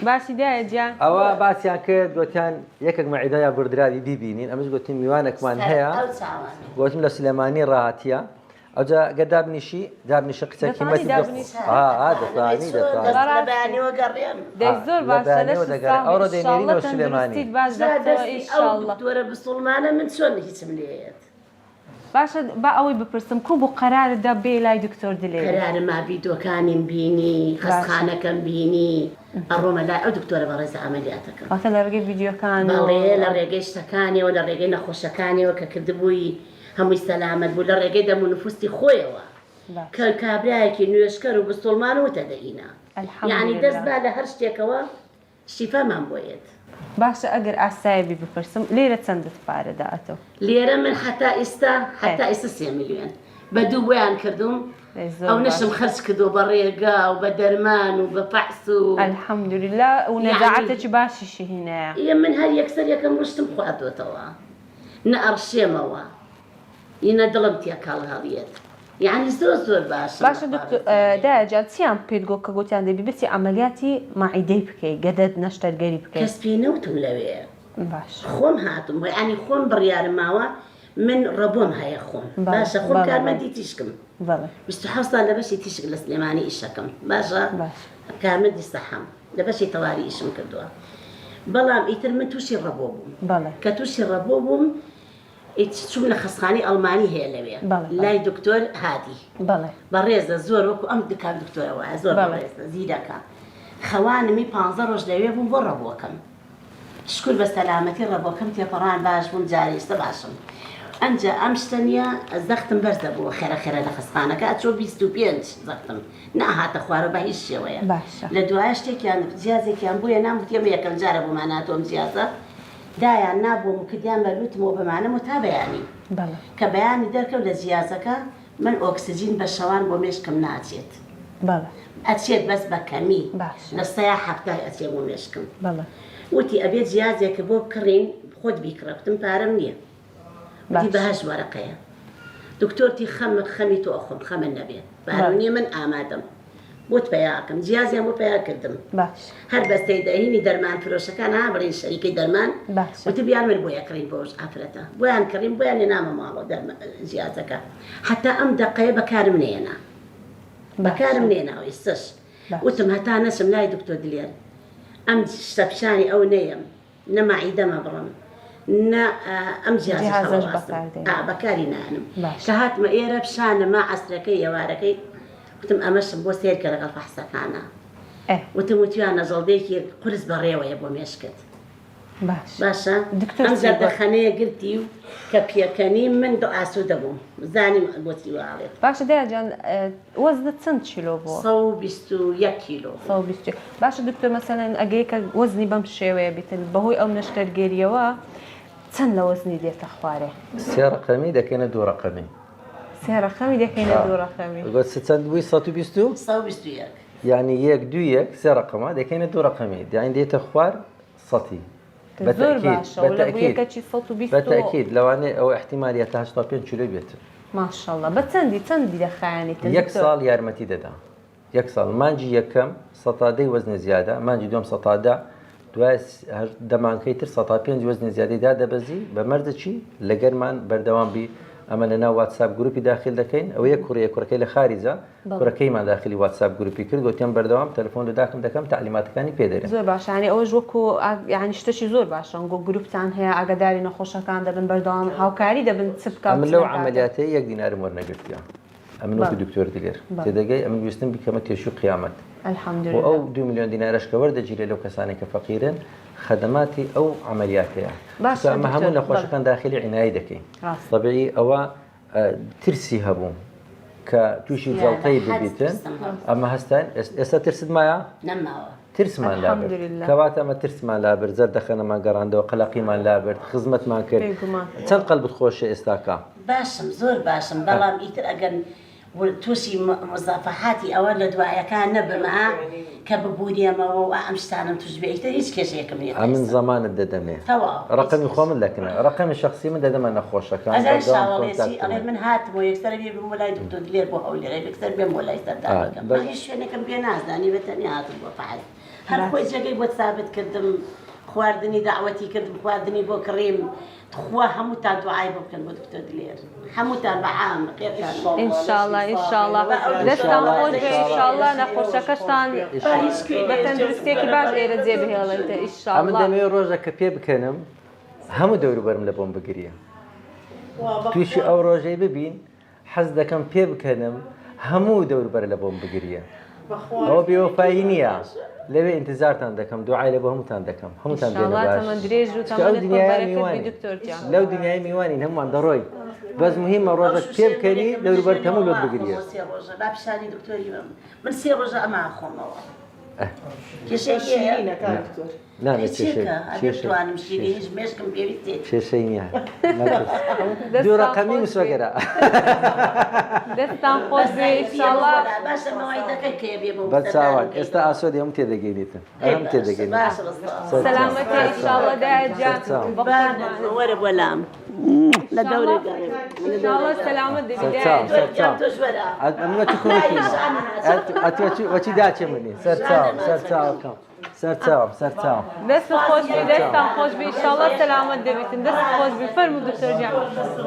باشی دایە گیان ئەوە باسییان کرد گوتیان یەکێک مەعیدەیە بردراوی بیبینین ئەمەش گوتین میوانێکمان هەیە گوتم لە سلێمانی ڕاهاتیە ئەوجا گە دابنیشی قسەکی مەتی دەتوانی زۆر ئەوڕۆ دەینێرینەوە سلێمانی باش ئینشاءالله دۆرە بسڵمانە من چۆن هیچم لێت باشە با ئەوەی بپرسم کوم بۆ قەراردا بێ لای دکتۆر دلێ قەرارە ما ڤیدۆکانیم بینی خەستخانەکەم بینی ئەڕۆمە لای ئەو دکتۆرە بەڕێز ئەمەلیاتەکەم واتە لە ڕێگەی ڤیدیۆکان بەڵێ لە ڕێگەی شتەکانیەوە لە ڕێگەی نەخۆشەکانیەوە کە کردبووی هەمووی سەلامەت بوو لە ڕێگەی دەم و نفوستی خۆیەوە کە کابرایەکی نوێشکەر و بستۆڵمان وتە دەئینا یعنی دەست با لە هەر شتێکەوە شیفامان بۆیێت باشە ئەگەر ئاسایبی بپرسم لێرە چەندت پارەدا ئەتۆ لێرە من حتا ئێستا 3 میلیۆن بە دوو بۆیان کردوم ئەو نەشم خەرج کردو بە ڕێگا و بە دەرمان و بە پەحس و ئەلحەمدوللا و نەجاعەتێکی باشیشی هینایە من هەر یەکسەر یەکەم ڕشتم خوادۆتەوە نە ئەڕشێمەوە یینە دڵم تیا کاڵ هەڵیێت یعنی زۆر باشە داجان چیان پێت گۆ کە گوتیان دەبی بچی ئەمەلیاتی ماعیدەی بکەی گەدەت نەشتەرگەری بکەیت کەس پێ نەوتم لەوێ باش خۆم هاتم ینی خۆم بڕیارم ماوە من ڕەبۆم هەیە خۆم باشە خۆم کارمەندی تیشکم 27 سال لە بەشی تیشک لە سلێمانی ئیشەکەم باشە کارمەندی سەحەم لە بەشی تەواری ئیشم کردووە بەڵام ئیتر من تووشی ڕەبۆ بووم کە تووشی ڕەبۆ بووم چوم لە خەستخانەی ئەڵمانی هەیە لەوێ لای دکتۆر هادی بەڕێزە زۆر وەکو ئەم دکان دکتۆرەوە زۆر بەڕێزە زیرەکە خەوانمی 15 ڕۆژ لەوێ بووم بۆ ڕەبۆکەم شکر بە سەلامەتی ڕەبۆکەم تێپەڕان باش بووم جارێستە باشم ئەنجا ئەم شتە نییە زەختم بەرزە بووە خێرە لە خەستخانەکە ئەچۆ 25 زەختم نەهاتە خوارە بە هیچ شێوەیە لە دوایە شتێکیان جیازێکیان بووە ناموتێمە یەکەم جارە بۆمان ناتۆم جیازە دایان نابووم کردیان بەلوتمەوە بەمانەم و تا بەیانی کە بەیانی دەرکەوت لە جیازەکە من ئۆکسسیجین بە شەوان بۆ مێشکم ناچێت ئەچێت بەس بە کەمی لە سەیە هەفتە ئەچێ بۆ مێشکم وتی ئەبێت جیازێکە بۆ بکڕین خۆت بیکڕەوتم پارەم نییە وتی بەهەش وەرەقەیە دکتۆرتی خەمی تۆ ئەخۆم خەمن نەبێت بارونیە من ئامادەم بۆت پێیاکەم جیازیان بۆ پێیا کردم هەر بەستەی دەهینی دەرمان فرۆشەکان ها بڕین شەریکەی دەرمان وتی بیان من بۆ یەکڕین بۆش ئافرەتە بۆیان کڕین بۆیان نامە ماڵەوە جیازەکە حتا ئەم دەقەیە بەکارم نێنا بەکارم نێناوە ئێستش وتم هەتا نەچم لای دکتۆر دلێر ئەم شتە پیشانی ئەو نەیەم نەماعیدەمە بڕم نە ئەم جیازە بەکاری نانم کە هاتمە ئێرە پیشانە ما عەسرەکەی ئێوارەکەی وتم ئەمەشم بۆ سێر کە لەگەڵ فەحسەکانە وتم وتیان نەزەڵدەیەکی قورس بەڕێوەیە بۆ مێشکت باشە ئەم زەردەخەنەیە گرتی و کە پێکەنی من دو ئاسوودە بووم زانیم بۆچی واڵێت باشە دەیاجان وەزنت چەند کیلۆ بووە 121 کیلۆ باشە دکتۆر مەسەلەن ئەگەی کە وەزنی بەم شێوەیە بیتن بەهۆی ئەو نەشتەرگێریەوە چەند لە وەزنی دێتە خوارێ 3 ڕقەمی دەکەنە 2 ڕقەمی 3 ڕقەمی دەکەینە 2 ڕقەمی چەند بووی 121 یعنی 1 2 1 3 ڕقەمە دەکەینە 2 ڕقەمی یعنی دێتە خوار 100 بەتەکید لەوانەیە ئەو احتیمالیە تا 85 کیلۆ بێت ماشەڵڵا بە چەندی دەخایەنیت 1 ساڵ یارمەتی دەدا 1 ساڵ مانجی یەکەم سەتادەی وەزنە زیادە مانجی دوم سەتادا دوای دەمانکەی تر 105 وەزنی زیادەیدا دەبەزی بە مەرجەچی لەگەرمان بەردەوام بی ئەمە لە ناو واتساپ گروپی داخل دەکەین ئەوەیە کوڕەکەی لە خارجە کوڕەکەیمان داخلی واتساپ گروپی کرد گوتیان بەردەوام تەلەفۆن داکەم دەکەم تعلیماتەکانی پێدەرێن زۆر باشانی ئەوەش وەکو یعنی شتێکی زۆر باشە گۆ گروپتان هەیە ئاگاداری نەخۆشەکان دەبن بەردەوام هاوکاری دەبن چ بکات من لەو عەمەلیاتەیە 1 دینارم وەرنەگرتیا ئەمن وەکو دکتۆر دلێر تێدەگەی ئەمن ویستم بیکەمە تێشی و قیامەت الحەمدولillah ئەو 2 میلیۆن دینارەش کە وەردەگیرێت لەو کەسانی کە فەقیرن خدماتی ئەو عملیاتەیە ئەمە هەموو نەخۆشەکان داخلی عنایە دەکەین طبیعی ئەوە ترسی هەبوو کە تووشی جەڵتەی ببیتن ئەمە هەستان ئێستا ترست مایە ترسمان لابرد کەواتە ئەمە ترسمان لابرد زەردەخەنەمان گەڕاندەوە قەلەقیمان لابرد خزمەتمان کرد چەند قەلبت خۆشە ئێستاکە باشم زۆر باشم بەڵام ئیتر ئەگەر وتوشي مصافحاتي أولا دواعي كان نبما كببودي ما وأمشتانم تشبعي تريش كشيكم من زمان الددمة رقم يخوم لكنا رقم الشخصي من ددمة نخوشة كان أنا إن شاء الله يسي أنا من هاتمو يكسر بي بمولاي دكتور دلير بوهولي غير يكسر بي مولاي سرداني كم ما يشوفني كم بيناس داني بتاني هاتم وفعل هر خوي جاي بو ثابت كدم خواردني دعوتي كدم خواردني بو كريم خوا هموتا دعاي بكن بو دكتور دلير هموتا بعام غير كان ان شاء الله ان شاء الله دستان خۆش بێ ان شاء الله نەخۆشەکەشتان بەتەندروستێکی باش لێرە جێبهێڵێت ان شاء الله ئەمن دەمەوێت ڕۆژێک کە پێ بکەنم هەموو دەوروبەرم لە بۆم بگریە تویشی ئەو ڕۆژەی ببین حەز دەکەم پێ بکەنم هەموو دەوروبەر لە بۆم بگریە ئەوە بێوەفایی نییە لەوێ ئینتزارتان دەکەم دوعای لە بۆ هەمووتان دەکەم هەمووتان بێنە باش لەو دنیای میوانین هەمووان دەڕۆی بەس مهمە ڕۆژێک پێ بکەنی دەوروبەر هەموو لۆت بگریە من سێ ڕۆژە ئەما خۆمەوە کێشەی نییە دوو ڕقەمی مسوەگەرە دەستان خۆش بێ ئینشاءالله بەچاوان ئێستا ئاسۆدی هەموو تێدەگەینیتن هەم تێدەگەین سەلامەتی ئینشاءالله دایەجان وەرە بۆلام لە دەورێ ئینشاءالله سەلامەت دەبی وەچی داچێ منی سەرچاوەکەم سەرچاوم دەست خۆش بێ دەستان خۆش بێ ئینشاءالله سەلامەت دەبیتن دەست خۆش بێ فەرموو دکتۆر جان